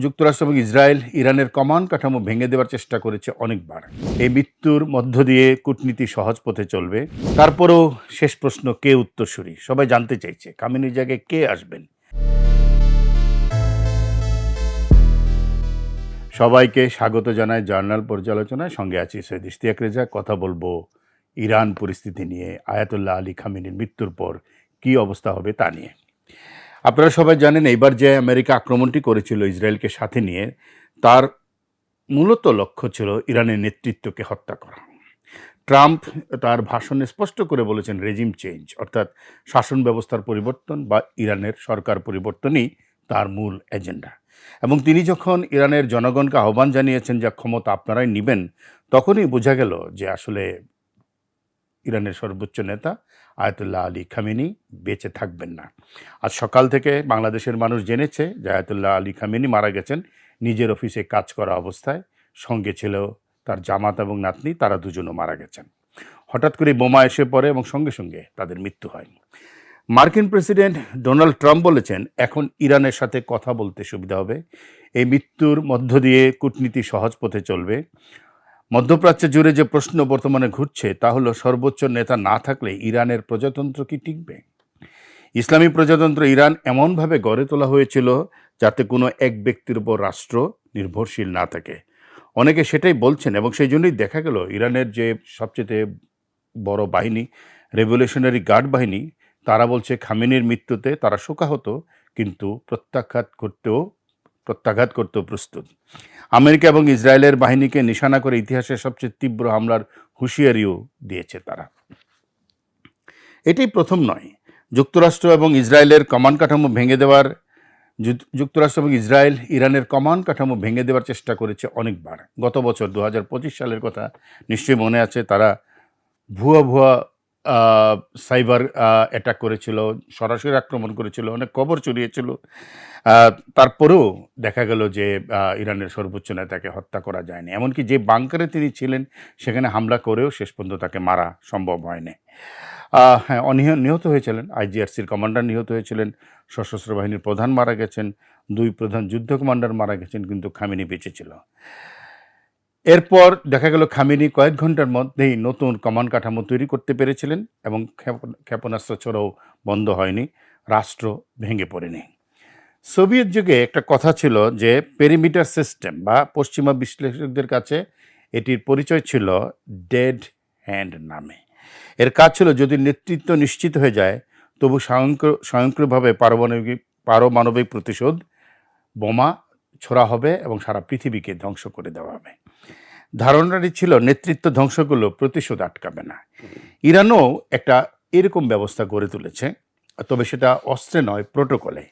যুক্তরাষ্ট্র এবং ইসরায়েল ইরানের কমান্ড কাঠামো ভেঙে দেওয়ার চেষ্টা করেছে অনেকবার। এই মৃত্যুর মধ্য দিয়ে কূটনীতি সহজ পথে চলবে। তারপরেও শেষ প্রশ্ন, কে উত্তরসূরি? সবাই জানতে চাইছে খামেনির জায়গায় কে আসবেন। সবাইকে স্বাগত জানাই জার্নাল পর্যালোচনায়। সঙ্গে আছি সৈয়দ ইশতিয়াক রেজা। কথা বলবো ইরান পরিস্থিতি নিয়ে, আয়াতুল্লাহ আলী খামেনির মৃত্যুর পর কি অবস্থা হবে তা নিয়ে। আপনারা সবাই জানেন, এইবার যে আমেরিকা আক্রমণটি করেছিল ইসরায়েলকে সাথে নিয়ে, তার মূলত লক্ষ্য ছিল ইরানের নেতৃত্বকে হত্যা করা। ট্রাম্প তার ভাষণে স্পষ্ট করে বলেছেন রেজিম চেঞ্জ, অর্থাৎ শাসন ব্যবস্থার পরিবর্তন বা ইরানের সরকার পরিবর্তনই তার মূল এজেন্ডা। এবং তিনি যখন ইরানের জনগণকে আহ্বান জানিয়েছেন যে ক্ষমতা আপনারাই নেবেন, তখনই বোঝা গেল যে আসলে ইরানের সর্বোচ্চ নেতা আয়াতুল্লাহ আলী খামেনি বেঁচে থাকবেন না। আজ সকাল থেকে বাংলাদেশের মানুষ জেনেছে যে আয়াতুল্লাহ আলী খামেনি মারা গেছেন নিজের অফিসে কাজ করা অবস্থায়। সঙ্গে ছিল তার জামাত এবং নাতনি, তারা দুজনও মারা গেছেন। হঠাৎ করে বোমা এসে পড়ে এবং সঙ্গে সঙ্গে তাদের মৃত্যু হয়। মার্কিন প্রেসিডেন্ট ডোনাল্ড ট্রাম্প বলেছেন এখন ইরানের সাথে কথা বলতে সুবিধা হবে। এই মৃত্যুর মধ্য দিয়ে কূটনীতি সহজ পথে চলবে। মধ্যপ্রাচ্য জুড়ে যে প্রশ্ন বর্তমানে ঘুরছে তা হলো, সর্বোচ্চ নেতা না থাকলে ইরানের প্রজাতন্ত্র কি টিকবে? ইসলামী প্রজাতন্ত্র ইরান এমনভাবে গড়ে তোলা হয়েছিল যাতে কোনো এক ব্যক্তির উপর রাষ্ট্র নির্ভরশীল না থাকে। অনেকে সেটাই বলছেন এবং সেই জন্যই দেখা গেল ইরানের যে সবচেয়ে বড় বাহিনী, রেভলিউশনারি গার্ড বাহিনী, তারা বলছে খামেনির মৃত্যুতে তারা শোকাহত, কিন্তু প্রত্যাঘাত করতেও প্রস্তুত। আমেরিকা এবং ইসরায়েলের বাহিনীকে নিশানা করে ইতিহাসের সবচেয়ে তীব্র হামলার হুঁশিয়ারিও দিয়েছে তারা। এটাই প্রথম নয়। যুক্তরাষ্ট্র এবং ইসরায়েল ইরানের কমান্ড কাঠামো ভেঙে দেওয়ার চেষ্টা করেছে অনেকবার। গত বছর 2025 সালের কথা নিশ্চয়ই মনে আছে। তারা ভুয়া সাইবার অ্যাটাক করেছিল, সরাসরি আক্রমণ করেছিল, অনেক খবর ছড়িয়েছিল। তারপরেও দেখা গেল যে ইরানের সর্বোচ্চ নেতাকে হত্যা করা যায়নি। এমনকি যে বাংকারে তিনি ছিলেন সেখানে হামলা করেও শেষ পর্যন্ত তাকে মারা সম্ভব হয়নি। হ্যাঁ, নিহত হয়েছিলেন, আইজিআরসির কমান্ডার নিহত হয়েছিলেন, সশস্ত্র বাহিনীর প্রধান মারা গেছেন, 2 প্রধান যুদ্ধ কমান্ডার মারা গেছেন, কিন্তু খামেনি বেঁচে ছিল। এরপর দেখা গেল খামেনি কয়েক ঘন্টার মধ্যেই নতুন কমান্ড কাঠামো তৈরি করতে পেরেছিলেন এবং ক্ষেপণাস্ত্র ছোড়াও বন্ধ হয়নি, রাষ্ট্র ভেঙে পড়েনি। সোভিয়েত যুগে একটা কথা ছিল যে পেরিমিটার সিস্টেম, বা পশ্চিমা বিশ্লেষকদের কাছে এটির পরিচয় ছিল ডেড হ্যান্ড নামে। এর কাজ ছিল যদি নেতৃত্ব নিশ্চিত হয়ে যায় তবু স্বয়ংক্রিয়ভাবে পারমাণবিক প্রতিশোধ বোমা ছোড়া হবে এবং সারা পৃথিবীকে ধ্বংস করে দেওয়া হবে। ধারণাটি ছিল নেতৃত্ব ধ্বংস করলেও প্রতিশোধ আটকাবে না। ইরানও একটা এরকম ব্যবস্থা গড়ে তুলেছে, তবে সেটা অস্ত্রে নয়, প্রোটোকলে।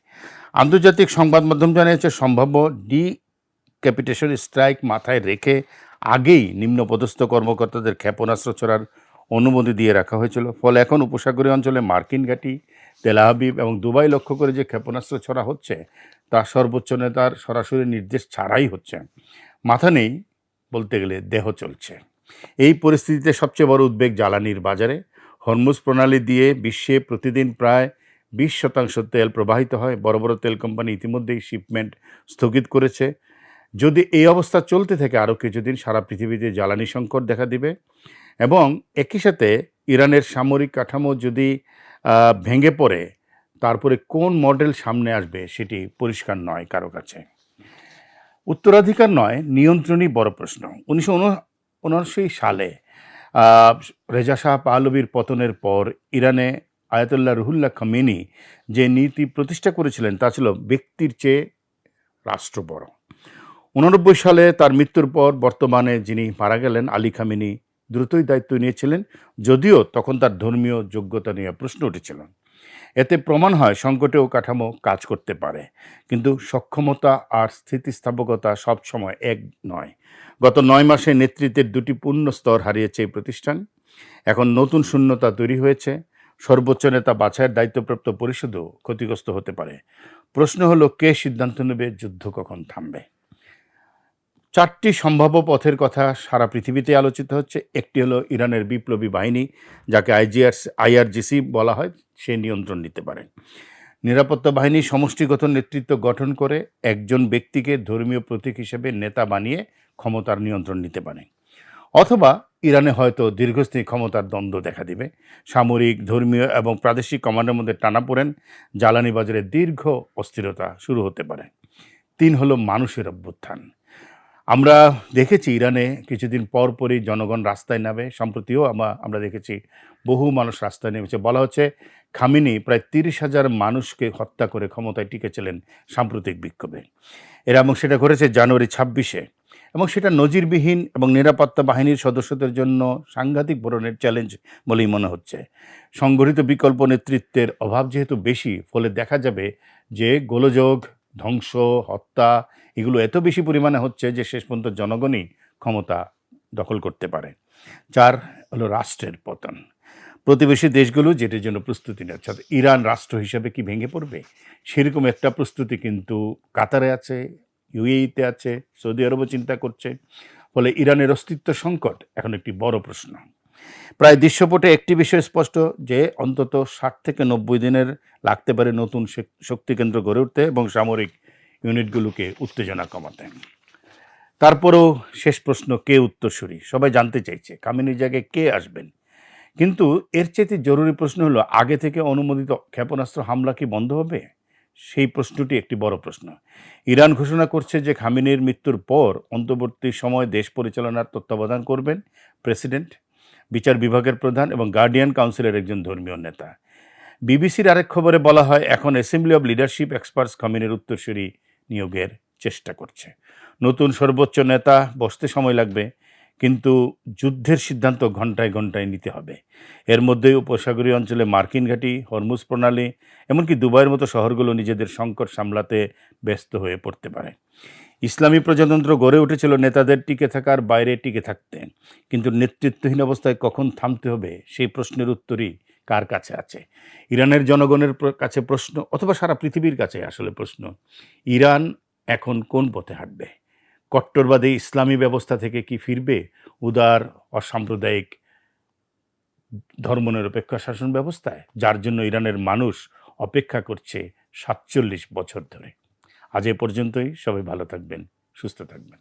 আন্তর্জাতিক সংবাদ মাধ্যম জানিয়েছে সম্ভাব্য ডিক্যাপিটেশন স্ট্রাইক মাথায় রেখে আগেই নিম্নপদস্থ কর্মকর্তাদের ক্ষেপণাস্ত্র ছোড়ার অনুমতি দিয়ে রাখা হয়েছিল। ফলে এখন উপসাগরীয় অঞ্চলে মার্কিন ঘাঁটি, তেল আবিব এবং দুবাই লক্ষ্য করে যে ক্ষেপণাস্ত্র ছোড়া হচ্ছে তা সর্বোচ্চ নেতার সরাসরি নির্দেশ ছাড়াই হচ্ছে। মাথা নেই বলতে গেলে, দেহ চলছে। এই পরিস্থিতিতে সবচেয়ে বড় উদ্বেগ জ্বালানির বাজারে। হরমুজ প্রণালী দিয়ে বিশ্বে প্রতিদিন প্রায় 20% তেল প্রবাহিত হয়। বড় বড় তেল কোম্পানি ইতিমধ্যেই শিপমেন্ট স্থগিত করেছে। যদি এই অবস্থা চলতে থাকে আরও কিছুদিন, সারা পৃথিবীতে জ্বালানি সংকট দেখা দিবে। এবং একই সাথে ইরানের সামরিক কাঠামো যদি ভেঙে পড়ে, তারপরে কোন মডেল সামনে আসবে সেটি পরিষ্কার নয় কারো কাছে। উত্তরাধিকার নয়, নিয়ন্ত্রণই বড় প্রশ্ন। 1979 সালে রেজা শাহ পাহলভীর পতনের পর ইরানে আয়াতুল্লাহ রুহুল্লাহ খামেনি যে নীতি প্রতিষ্ঠা করেছিলেন তা ছিল ব্যক্তির চেয়ে রাষ্ট্র বড়। 1989 সালে তার মৃত্যুর পর বর্তমানে যিনি মারা গেলেন আলী খামেনি দ্রুতই দায়িত্ব নিয়েছিলেন, যদিও তখন তার ধর্মীয় যোগ্যতা নিয়ে প্রশ্ন উঠেছিল। এতে প্রমাণ হয় সংকটেও কাঠামো কাজ করতে পারে, কিন্তু সক্ষমতা আর স্থিতিস্থাপকতা সবসময় এক নয়। গত 9 মাসে নেতৃত্বের 2টি পূর্ণ স্তর হারিয়েছে এই প্রতিষ্ঠান। এখন নতুন শূন্যতা তৈরি হয়েছে। সর্বোচ্চ নেতা বাছাইয়ের দায়িত্বপ্রাপ্ত পরিষদও ক্ষতিগ্রস্ত হতে পারে। প্রশ্ন হলো, কে সিদ্ধান্ত নেবে, যুদ্ধ কখন থামবে? 4টি সম্ভাব্য পথের কথা সারা পৃথিবীতে আলোচিত হচ্ছে। একটি হলো ইরানের বিপ্লবী বাহিনী, যাকে আইআরজিসি বলা হয়, সে নিয়ন্ত্রণ নিতে পারে। নিরাপত্তা বাহিনী সমষ্টিগত নেতৃত্ব গঠন করে একজন ব্যক্তিকে ধর্মীয় প্রতীক হিসেবে নেতা বানিয়ে ক্ষমতার নিয়ন্ত্রণ নিতে পারে। অথবা ইরানে হয়তো দীর্ঘস্থায়ী ক্ষমতার দ্বন্দ্ব দেখা দিবে, সামরিক, ধর্মীয় এবং প্রাদেশিক কমান্ডের মধ্যে টানাপোড়েন, জ্বালানি বাজারে দীর্ঘ অস্থিরতা শুরু হতে পারে। ৩ হলো মানুষের অভ্যুত্থান। আমরা দেখেছি ইরানে কিছুদিন পরপরই জনগণ রাস্তায় নামে। সম্প্রতিও আমরা দেখেছি বহু মানুষ রাস্তায় নেমেছে। বলা হচ্ছে খামেনি প্রায় ৩০,০০০ মানুষকে হত্যা করে ক্ষমতায় টিকেছিলেন সাম্প্রতিক বিক্ষোভে। এবং সেটা ঘটেছে জানুয়ারি ২৬-এ, এবং সেটা নজিরবিহীন এবং নিরাপত্তা বাহিনীর সদস্যদের জন্য সাংঘাতিক ধরনের চ্যালেঞ্জ বলেই মনে হচ্ছে। সংগঠিত বিকল্প নেতৃত্বের অভাব যেহেতু বেশি, ফলে দেখা যাবে যে গোলযোগ, ধ্বংস, হত্যা এগুলো এত বেশি পরিমাণে হচ্ছে যে শেষ পর্যন্ত জনগণই ক্ষমতা দখল করতে পারে। ৪ হলো রাষ্ট্রের পতন। প্রতিবেশী দেশগুলো যেটির জন্য প্রস্তুতি নিচ্ছে, অর্থাৎ ইরান রাষ্ট্র হিসেবে কি ভেঙে পড়বে, সেরকম একটা প্রস্তুতি কিন্তু কাতারে আছে, ইউএইতে আছে, সৌদি আরবও চিন্তা করছে। ফলে ইরানের অস্তিত্ব সংকট এখন একটি বড় প্রশ্ন। প্রায় দৃশ্যপটে একটি বিষয় স্পষ্ট যে অন্তত ৬০ থেকে ৯০ দিনের লাগতে পারে নতুন শক্তিকেন্দ্র গড়ে উঠতে এবং সামরিক ইউনিটগুলোকে উত্তেজনা কমাতে। তারপরেও শেষ প্রশ্ন, কে উত্তরসূরি? সবাই জানতে চাইছে খামেনির জায়গায় কে আসবেন। কিন্তু এর চেয়ে জরুরি প্রশ্ন হলো, আগে থেকে অনুমোদিত ক্ষেপণাস্ত্র হামলা কি বন্ধ হবে? সেই প্রশ্নটি একটি বড় প্রশ্ন। ইরান ঘোষণা করছে যে খামেনির মৃত্যুর পর অন্তর্বর্তী সময় দেশ পরিচালনার তত্ত্বাবধান করবেন প্রেসিডেন্ট, বিচার বিভাগের প্রধান এবং গার্ডিয়ান কাউন্সিলের একজন ধর্মীয় নেতা। বিবিসির আরেক খবরে বলা হয় এখন অ্যাসেম্বলি অব লিডারশিপ এক্সপার্টস খামেনির উত্তরসূরি নিয়োগের চেষ্টা করছে। নতুন সর্বোচ্চ নেতা বসতে সময় লাগবে, কিন্তু যুদ্ধের সিদ্ধান্ত ঘন্টায় ঘন্টায় নিতে হবে। এর মধ্যেই উপসাগরীয় অঞ্চলে মার্কিন ঘাঁটি, হরমুজ প্রণালী, এমনকি দুবাইয়ের মতো শহরগুলো নিজেদের সংকট সামলাতে ব্যস্ত হয়ে পড়তে পারে। ইসলামী প্রজাতন্ত্র গড়ে উঠেছিল নেতাদের টিকে থাকার বাইরে টিকে থাকতে, কিন্তু নেতৃত্বহীন অবস্থায় কখন থামতে হবে সেই প্রশ্নের উত্তরই কার কাছে আছে? ইরানের জনগণের কাছে প্রশ্ন, অথবা সারা পৃথিবীর কাছে আসলে প্রশ্ন, ইরান এখন কোন পথে হাঁটবে? কট্টরবাদী ইসলামী ব্যবস্থা থেকে কি ফিরবে উদার অসাম্প্রদায়িক ধর্মনিরপেক্ষ শাসন ব্যবস্থায়, যার জন্য ইরানের মানুষ অপেক্ষা করছে ৪৭ বছর ধরে? আজ এ পর্যন্তই। সবাই ভালো থাকবেন, সুস্থ থাকবেন।